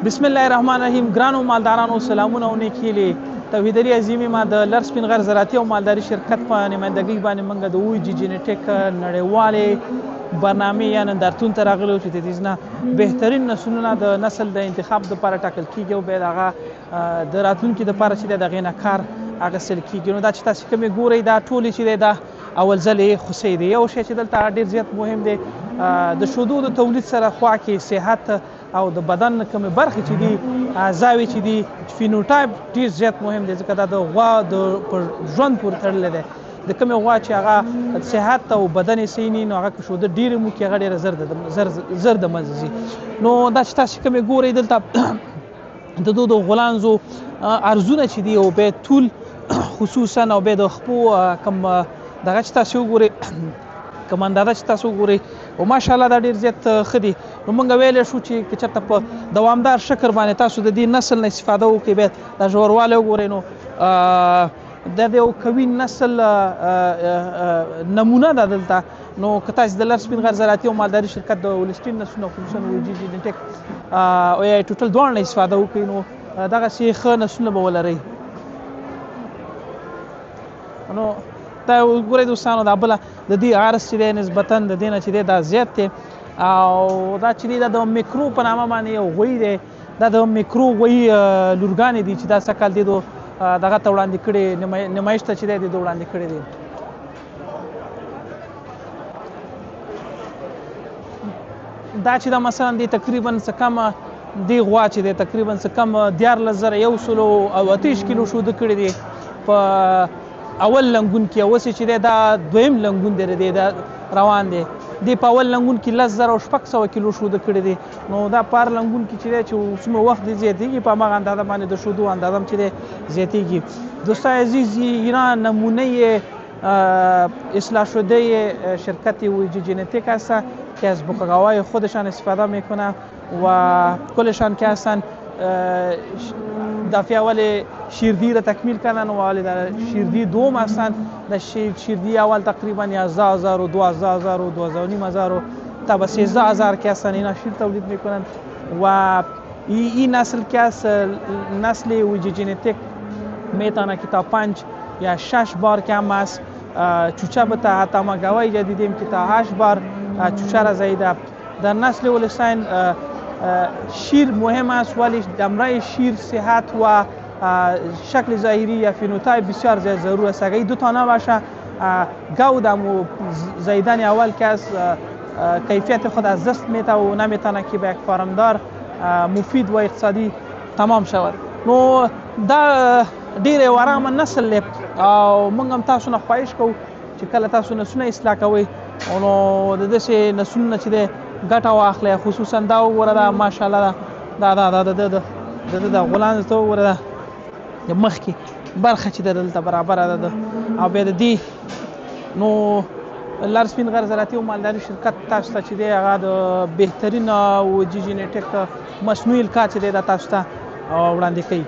بسم الله الرحمن الرحیم. ګرانو مالدارانو سلامونه او نیکي هیلې. توحید علي عظیمي ما د لر سپین غر زراعتي او مالداري شرکت په نمایندګۍ باندې موږ د اوجي جینټیک نړیوالې برنامې یا نندارتون ته راغلو چې د دې نه بهترین نسلونه د نسل د انتخاب دپاره ټاکل کیږي او بیا د هغه د راتلونکي دپاره چې دی د هغې نه کار اخیستل کیږي. نو دا چې تاسې کومې ګورئ دا ټولې چې دی دا اول ځل یې خوسۍ دی. یو شی چې دلته ډېر زیات مهم دی د شودو د تولید سره خوا کې صحت او د بدن کومې برخې چې دي اعضاوې چې دي فینوټایپ ډېر زیات مهم دی ځکه دا د غوا پر ژوند پورې تړلی دی. د کومې غوا چې هغه صحت او بدن یې صحیح نه نو هغه که شوده ډېرې موکي هغه ډېره زر د منځه ځي. نو دا چې تاسې کومې ګورئ دلته د دو د غولانځو ارزونه چې دي او بیا طول خصوصا او بیا د خپو کم دغه چې تاسې وګورئ کوم اندازه چې تاسو وګورئ او ماشاءالله دا ډېر زیات ښه دي. نو موږ ویلی شو چې که چېرته په دوامدار شکل باندې تاسو د دې نسل نه استفاده وکړئ بیا دا ژوروالی وګورئ نو دا د یو قوي نسل نمونه ده دلته. نو که تاسې د لر سپین غر زراعتي او مالداري شرکت د ولسټین نسلونه خصوصا اوجي جینټیک او یا ټوټل دواړه نه استفاده وکړئ نو دغسې ښه نسلونه به ولرئ. نو دا ګورئ دوستانو دا بله د دې عرض چې دی نسبتا د دې نه چې دی دا زیات دی او دا چې دی دا د میکرو په نامه باندې یو غوی دی. دا د میکرو غوی لورګانې دي چې دا سږ کال دی دغه ته وړاندې کړي نمایش ته چې دی د وړاندې کړي دي. دا چې دا مثلا دی تقریبا څه کم دی غوا چې دی تقریبا څه کم 14,128 کیلو شوده کړي دي په اول لنګون کې. اوس چې دی دا دویم لنګون دی دا روان دی. دی په اول لنګون کې 10,600 کیلو شوده کړي دي. نو دا په هر لنګون کې چې دی چې څومره وخت دی زیاتېږي په هماغه اندازه باندې د شودو اندازه هم چې دی زیاتېږي. دوستان عزیز اینا نمونه اصلاح شده شرکت اوجی جینتیک هست که از بقاقای خودشان استفاده میکنه و کلشان که هستن دفعه اول شیردی را تکمیل کردن و ولی در شیردی دوم هستن. در شیردی اول تقریبا 11,000 و 12,000 و 12,500 و تا به 13,000 که هستن اینا شیر تولید میکنن و این نسل که هست نسل اوجی جینتیک میتونه که تا 5 یا 6 بار کم است چوچه بتا. حتی ما گواهی دیدیم که تا 8 بار چوچه را زایده. در نسل ولستاین شیر مهم است ولی دمرای شیر صحت و شکل ظاهری یا فینوتایپ بسیار زیاد ضرور است. اگر دو تا نباشه گودم و زایدن اول که از کیفیت خود از دست میته و نمیتونه که به یک فارمدار مفید و اقتصادی تمام شود. نو دا ډېر یو ارامه نسل دی او موږ هم تاسو نه خواهش کوو چې کله تاسو نسلونه اصلاح کوئ نو د داسې نسلونه چې دی ګټه واخلئ. خصوصا دا وګوره دا ماشاءالله دا د غولانځ ته وګوره دا د مخکې برخه چې ده دلته برابره ده او بیا د دې نو لر سپین غر زراعتي او مالداري شرکت تاسو ته چې دی هغه د بهترین اوجي جینټیک مصنوعي القاح چې دی دا تاسو ته وړاندې کوي.